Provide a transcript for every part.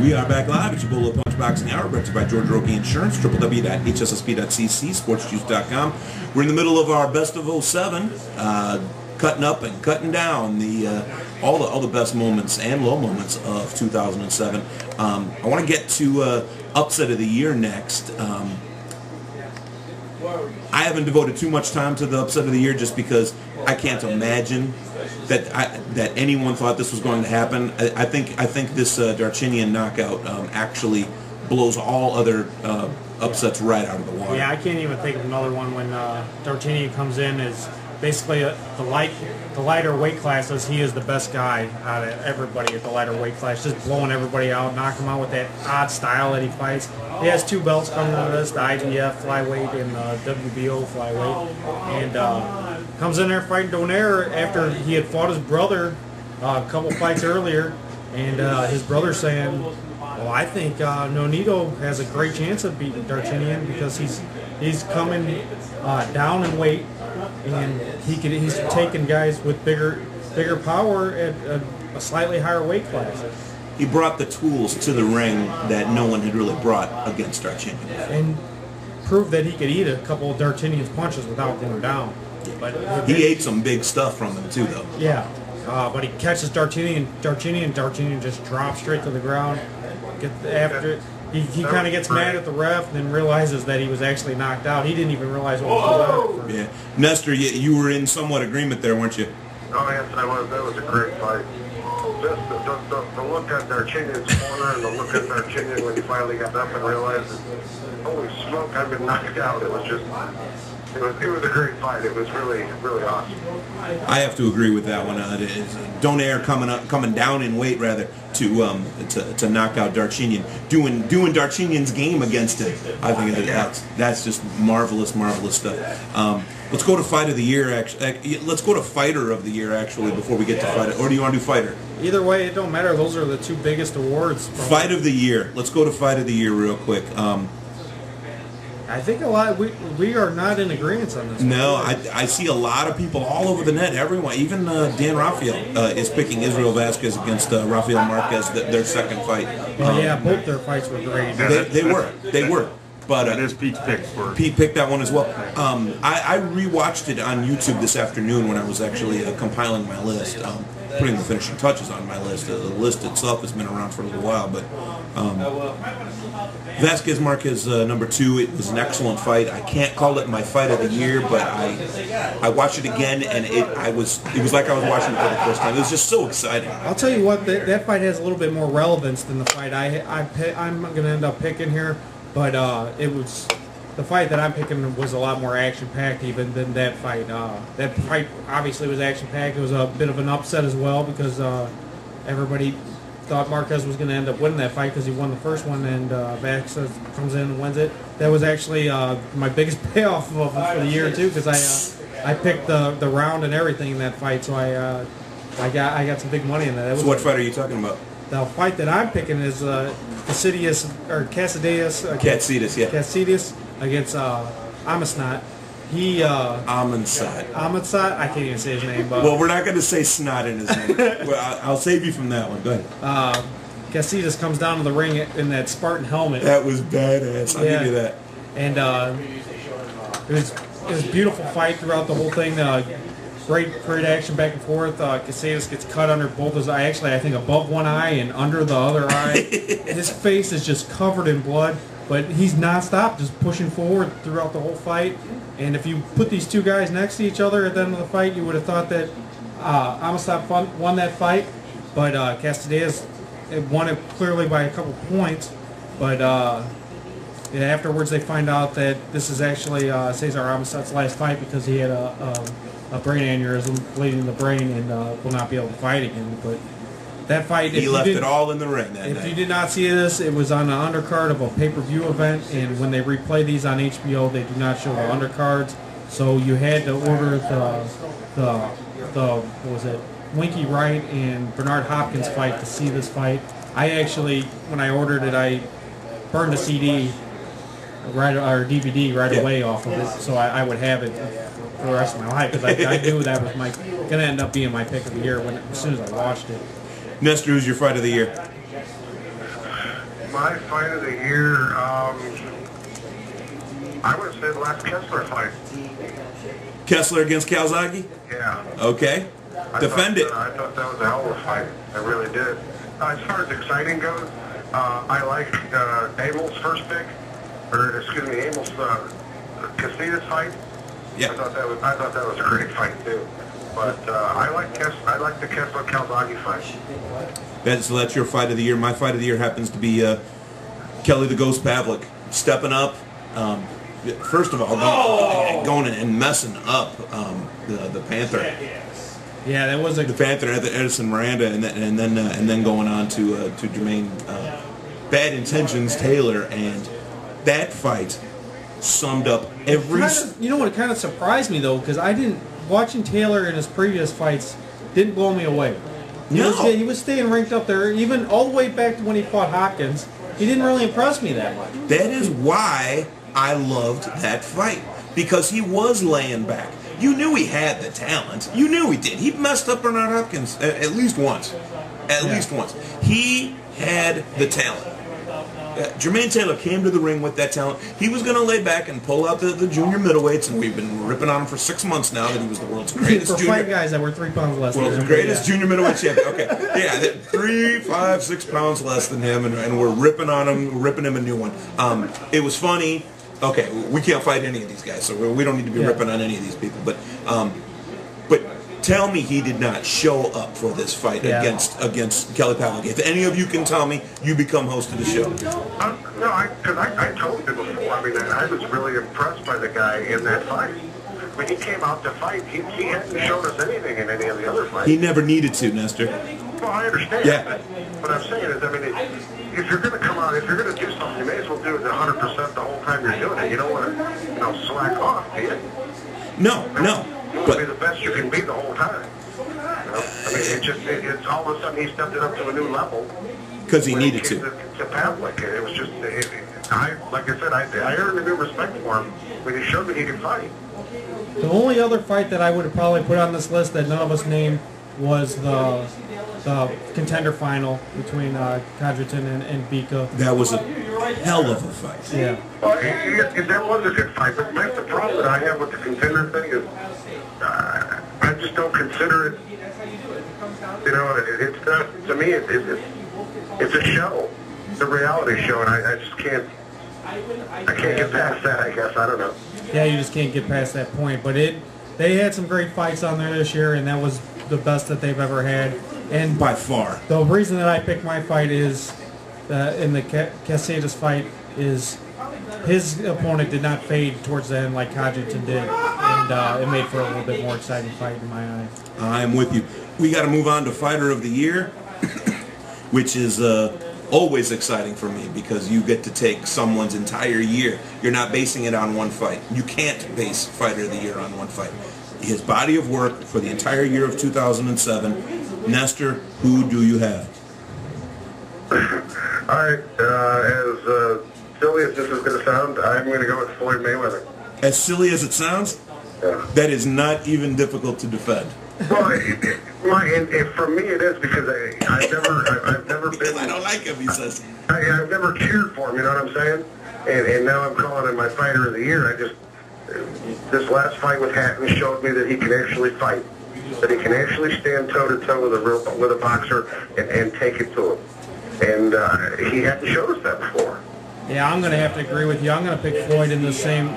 We are back live at your Bolo Punch Boxing Hour, brought to you by George Rokie Insurance, www.hssp.cc, sportsjuice.com. We're in the middle of our Best of '07, cutting up and cutting down all the best moments and low moments of 2007. I want to get to Upset of the Year next. I haven't devoted too much time to the Upset of the Year just because I can't imagine that anyone thought this was going to happen. I think this Darchinian knockout actually blows all other upsets right out of the water. Yeah, I can't even think of another one when Darchinian comes in as basically the lighter weight classes. He is the best guy out of everybody at the lighter weight class, just blowing everybody out, knocking them out with that odd style that he fights. He has two belts coming with us, the IGF flyweight and the WBO flyweight, and comes in there fighting Donaire after he had fought his brother a couple fights earlier, and his brother saying, well, I think Nonito has a great chance of beating Darchinian because he's coming down in weight, and he's taking guys with bigger power at a slightly higher weight class. He brought the tools to the ring that no one had really brought against Darchinian. And proved that he could eat a couple of Darchinian's punches without going down. But he ate some big stuff from him too, though. Yeah, but he catches Darchinian just drops straight to the ground. He kind of gets mad at the ref and then realizes that he was actually knocked out. He didn't even realize what was going on. Yeah, Nestor, you were in somewhat agreement there, weren't you? Oh, yes, I was. That was a great fight. Just the look at Darchinian's corner and the look at Darchinian when he finally got up and realized, holy smoke, I've been knocked out. It was a great fight. It was really, really awesome. I have to agree with that one. Donaire coming down in weight rather to knock out Darchinian, doing Darchinian's game against him. I think that's just marvelous stuff. Let's go to Fight of the Year. Actually, let's go to Fighter of the Year actually before we get to Fighter. Or do you want to do Fighter? Either way, it don't matter. Those are the two biggest awards. Fight of the Year. Let's go to Fight of the Year real quick. I think a lot. We are not in agreement on this. No, I see a lot of people all over the net. Everyone, even Dan Rafael is picking Israel Vasquez against Rafael Marquez, their second fight. Yeah, both their fights were great. They were. But that is Pete's pick. Pete picked that one as well. I rewatched it on YouTube this afternoon when I was actually compiling my list, putting the finishing touches on my list. The list itself has been around for a little while, but Vasquez Marquez number 2. It was an excellent fight. I can't call it my fight of the year, but I watched it again, and it was like I was watching it for the first time. It was just so exciting. I'll tell you what, that fight has a little bit more relevance than the fight I'm going to end up picking here. But it was the fight that I'm picking was a lot more action-packed even than that fight. That fight obviously was action-packed. It was a bit of an upset as well because everybody thought Marquez was going to end up winning that fight because he won the first one, and Vasquez comes in and wins it. That was actually my biggest payoff for the year too because I picked the round and everything in that fight, so I got some big money in that. So what fight are you talking about? The fight that I'm picking is Casillas against Amistad. Amistad. I can't even say his name. But well, we're not going to say snot in his name. Well, I'll save you from that one. Go ahead. Casillas comes down to the ring in that Spartan helmet. That was badass. I'll give you that. And it was a beautiful fight throughout the whole thing. Great action back and forth. Casillas gets cut under both his eyes. Actually, I think above one eye and under the other eye. His face is just covered in blood, but he's nonstop, just pushing forward throughout the whole fight. And if you put these two guys next to each other at the end of the fight, you would have thought that Amistad won that fight. But Casillas won it clearly by a couple points. But afterwards, they find out that this is actually Cesar Amistad's last fight because he had a brain aneurysm bleeding in the brain and will not be able to fight again. But that fight, he left it all in the ring that night. If you did not see this, it was on the undercard of a pay-per-view event, and when they replay these on HBO, they do not show the undercards. So you had to order the what was it, Winky Wright and Bernard Hopkins fight to see this fight. I actually, when I ordered it, I burned a CD or DVD right away off of it, so I would have it for the rest of my life because I knew that was going to end up being my pick of the year as soon as I watched it. Nestor, who's your fight of the year? My fight of the year, I would say the last Kessler fight. Kessler against Calzaghe? Yeah. Okay. Defend it. I thought that was a hell of a fight. I really did. As far as exciting goes, I like Abel's first pick, or excuse me, Abel's Casillas fight. Yeah. I thought that was a great fight too. But I like the Kessler Calzaghe fight. So that's your fight of the year. My fight of the year happens to be Kelly the Ghost Pavlik stepping up. First of all, going and messing up the Panther. Yeah, that was The Panther at the Edison Miranda, and then going on to Jermaine Bad Intentions Taylor, and that fight summed up every. You know what? It kind of surprised me though, because watching Taylor in his previous fights didn't blow me away. He was staying ranked up there, even all the way back to when he fought Hopkins. He didn't really impress me that much. That is why I loved that fight, because he was laying back. You knew he had the talent. You knew he did. He messed up Bernard Hopkins at least once. At least once. He had the talent. Jermaine Taylor came to the ring with that talent. He was going to lay back and pull out the junior middleweights, and we've been ripping on him for 6 months now that he was the world's greatest for junior. fight guys that were 3 pounds less. World's greatest junior middleweight champion. Okay, yeah, 3, 5, 6 pounds less than him, and we're ripping on him, ripping him a new one. It was funny. Okay, we can't fight any of these guys, so we don't need to be ripping on any of these people. But tell me he did not show up for this fight against Kelly Pavlik. If any of you can tell me, you become host of the show. No, because I told you before. I mean, I was really impressed by the guy in that fight. When he came out to fight, he hadn't shown us anything in any of the other fights. He never needed to, Nestor. Well, I understand. Yeah. What I'm saying is, I mean, if you're going to come out, if you're going to do something, you may as well do it 100% the whole time you're doing it. You don't want to, slack off, do you? No. You want to be the best you can be the whole time. I mean, it's all of a sudden he stepped it up to a new level. Because he needed to. To Pavlik. It was just, like I said, I earned a new respect for him when he showed me he could fight. The only other fight that I would have probably put on this list that none of us named was the contender final between Codrington and Bika. That was a hell of a fight. Yeah. Well, that was a good fight, but that's the problem that I have with the contender thing is I just don't consider it. It's not, to me. It's a show. It's a reality show, and I just can't. I can't get past that. I guess I don't know. Yeah, you just can't get past that point. But they had some great fights on there this year, and that was the best that they've ever had. And by far. The reason that I picked my fight is in the Casillas fight is his opponent did not fade towards the end like Codrington did, and it made for a little bit more exciting fight in my eyes. I'm with you. We got to move on to Fighter of the Year, which is always exciting for me because you get to take someone's entire year. You're not basing it on one fight. You can't base Fighter of the Year on one fight. His body of work for the entire year of 2007. Nestor, who do you have? All right, as silly as this is going to sound, I'm going to go with Floyd Mayweather. As silly as it sounds, that is not even difficult to defend. Well, for me it is because I've never been. I don't like him, he says. I've never cheered for him. You know what I'm saying? And now I'm calling him my Fighter of the Year. This last fight with Hatton showed me that he can actually fight, that he can actually stand toe to toe with a boxer and take it to him. And he hadn't showed us that before. Yeah, I'm going to have to agree with you. I'm going to pick Floyd in the same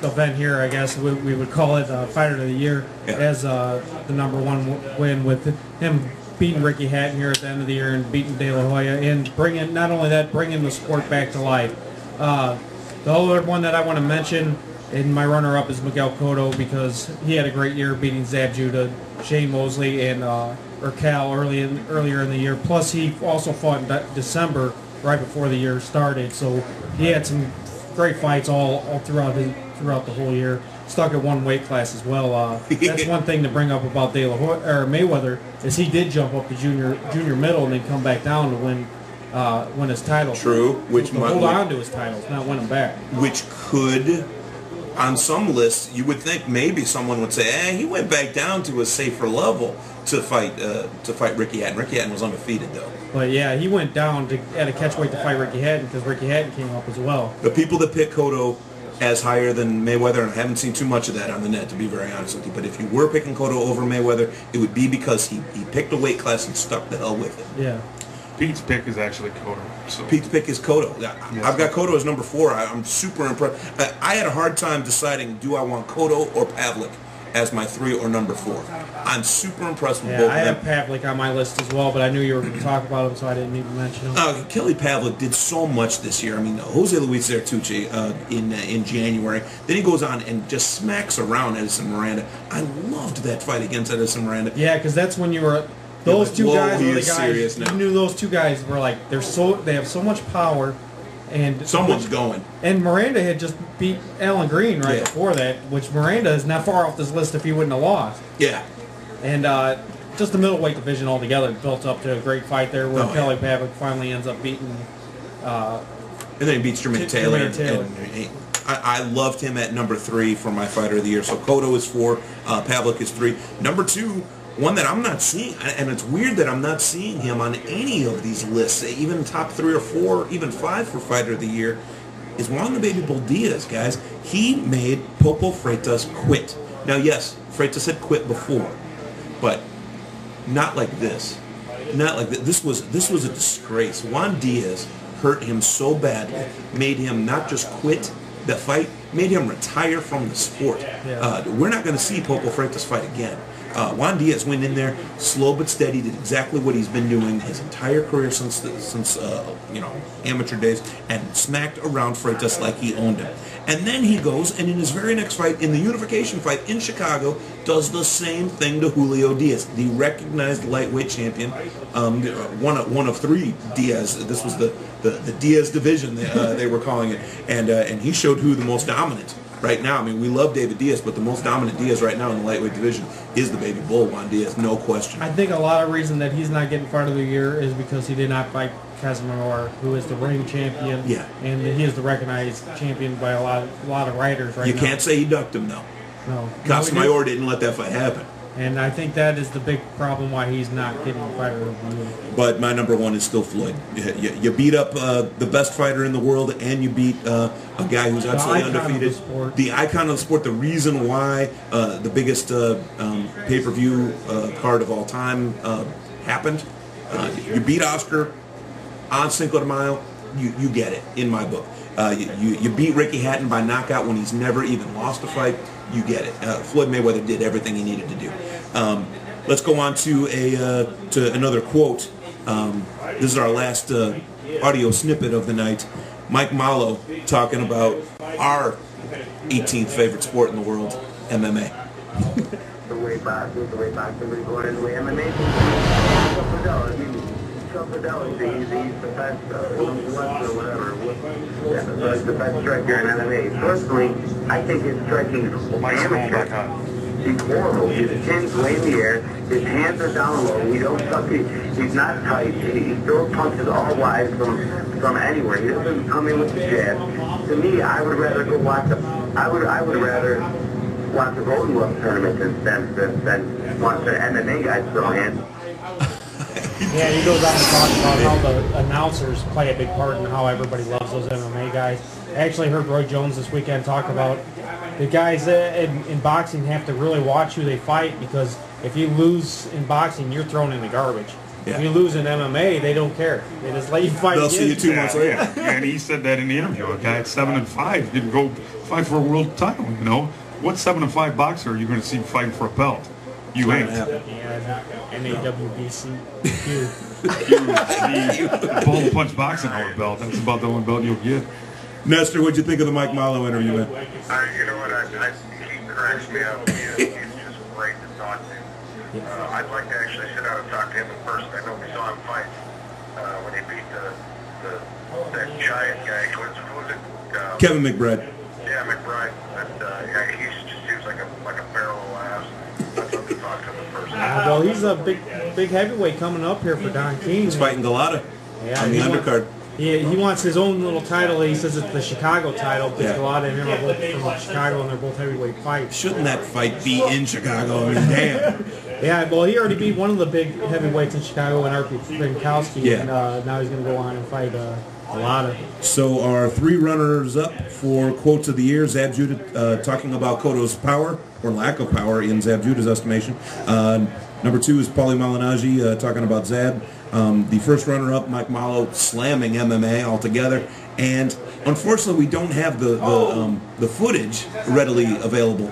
event here, I guess we would call it Fighter of the Year, as the #1 win with him beating Ricky Hatton here at the end of the year and beating De La Hoya and bringing the sport back to life. The other one that I want to mention in my runner-up is Miguel Cotto because he had a great year beating Zab Judah, Shane Mosley, and Urquell earlier in the year. Plus, he also fought in December right before the year started, so he had some great fights all throughout the whole year. Stuck at one weight class as well. That's one thing to bring up about Mayweather is he did jump up to junior middle and then come back down to win his title. True, which to hold on to his titles, not win them back. Which could, on some lists, you would think maybe someone would say, he went back down to a safer level to fight Ricky Hatton. Ricky Hatton was undefeated though. But yeah, he went down at a catchweight to fight Ricky Hatton because Ricky Hatton came up as well. The people that pick Cotto as higher than Mayweather, and I haven't seen too much of that on the net, to be very honest with you. But if you were picking Cotto over Mayweather, it would be because he picked a weight class and stuck the hell with it. Yeah. Pete's pick is actually Cotto. So. Pete's pick is Cotto. I've got Cotto as number 4. I'm super impressed. I had a hard time deciding, do I want Cotto or Pavlik as my 3 or number 4. I'm super impressed with both of them. I have Pavlik on my list as well, but I knew you were going to talk about him, so I didn't even mention him. Kelly Pavlik did so much this year. I mean, Jose Luis Zertuche in January. Then he goes on and just smacks around Edison Miranda. I loved that fight against Edison Miranda. Yeah, because that's when you were... Those two guys were the guys. Serious now. You knew those two guys were like, they have so much power. And someone's going. And Miranda had just beat Alan Green before that, which Miranda is not far off this list if he wouldn't have lost. Yeah. And just the middleweight division altogether built up to a great fight there where Kelly Pavlik finally ends up beating... and then he beats Jermaine Taylor. And I loved him at number 3 for my fighter of the year. So Cotto is 4, Pavlik is 3. Number 2... One that I'm not seeing, and it's weird that I'm not seeing him on any of these lists, even top 3 or 4, even 5 for Fighter of the Year, is Juan the Baby Bull Diaz, guys. He made Popo Freitas quit. Now, yes, Freitas had quit before, but not like this. Not like this. This was a disgrace. Juan Diaz hurt him so badly, made him not just quit the fight, made him retire from the sport. Yeah. We're not going to see Popo Freitas fight again. Juan Diaz went in there, slow but steady, did exactly what he's been doing his entire career since amateur days, and smacked around Freitas like he owned him. And then he goes, and in his very next fight, in the unification fight in Chicago, does the same thing to Julio Diaz, the recognized lightweight champion, one of 3 Diaz. This was the Diaz division, they were calling it, and he showed who the most dominant. Right now, I mean, we love David Diaz, but the most dominant Diaz right now in the lightweight division is the Baby Bull, Juan Diaz, no question. I think a lot of reason that he's not getting Fight of the Year is because he did not fight Casimiro, who is the reigning champion. Yeah. And he is the recognized champion by a lot of writers right now. You can't say he ducked him, though. No. Casimiro didn't let that fight happen. And I think that is the big problem why he's not getting Fighter of the Year. But my number 1 is still Floyd. You beat up the best fighter in the world, and you beat a guy who's absolutely undefeated. The icon of the sport. The reason why the biggest pay-per-view card of all time happened. You beat Oscar on Cinco de Mayo. You get it, in my book. You beat Ricky Hatton by knockout when he's never even lost a fight. You get it. Floyd Mayweather did everything he needed to do. Let's go on to another quote. This is our last audio snippet of the night. Mike Malo talking about our 18th favorite sport in the world, MMA. The way back, we're going into MMA. He's the best, whatever. He's the best striker in MMA. Personally, I think his striking is he's horrible. His chin's way in the air. His hands are down low. He don't suck it. He's not tight. He throws punches all wide from anywhere. He doesn't come in with the jab. To me, I would rather go watch I would rather watch the Golden Glove tournament than watch the MMA guys throw hands. Yeah, he goes on to talk about how the announcers play a big part in how everybody loves those MMA guys. I actually heard Roy Jones this weekend talk about the guys in boxing have to really watch who they fight, because if you lose in boxing, you're thrown in the garbage. Yeah. If you lose in MMA, they don't care. They just let you fight. They'll see you 2 months later. And he said that in the interview. A guy at 7-5 didn't go fight for a world title. You know, what 7-5 boxer are you going to see fighting for a belt? You ain't. NAWBC. Bolo punch boxing hour belt. That's about the only belt you'll get. Nestor, what'd you think of the Mike Malo interview, man? You know what? He cracks me up. He's just great to talk to. I'd like to actually sit down and talk to him in person. I know we saw him fight when he beat that giant guy. Who was it? Kevin McBride. Yeah, McBride. He just seems like a barrel of laughs. I'd love to talk to him in person. Well, he's a big heavyweight coming up here for Don King. He's fighting Galata on the undercard. he wants his own little title. He says it's the Chicago title because Yeah. Galata and him are both from Chicago and they're both heavyweight fights. Shouldn't that fight be in Chicago? I mean, damn. Yeah, well, he already beat one of the big heavyweights in Chicago, and R.P. Gronkowski, Yeah. and now he's going to go on and fight Galata. So our 3 runners-up for quotes of the year, Zab Judah talking about Cotto's power, or lack of power in Zab Judah's estimation. Number 2 is Paulie Malignaggi talking about Zab. The first runner-up, Mike Mallow, slamming MMA altogether. And unfortunately, we don't have the footage readily available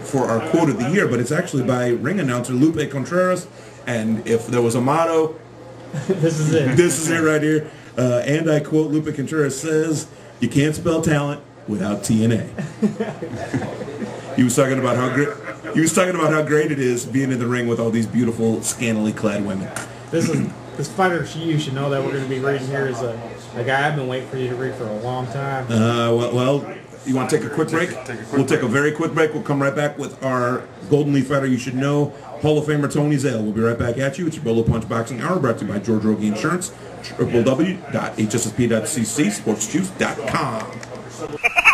for our quote of the year, but it's actually by ring announcer Lupe Contreras. And if there was a motto, This is it. this is it right here. And I quote, Lupe Contreras says, "You can't spell talent without TNA." He was talking about how great. He was talking about how great it is being in the ring with all these beautiful, scantily clad women. This fighter you should know that we're going to be reading here is a guy I've been waiting for you to read for a long time. Well, you want to take a quick break? We'll take a very quick break. We'll come right back with our Golden Leaf fighter you should know, Hall of Famer Tony Zale. We'll be right back at you. It's your Bolo Punch Boxing Hour, brought to you by George Rogie Insurance, www.hssp.cc, sportsjuice.com.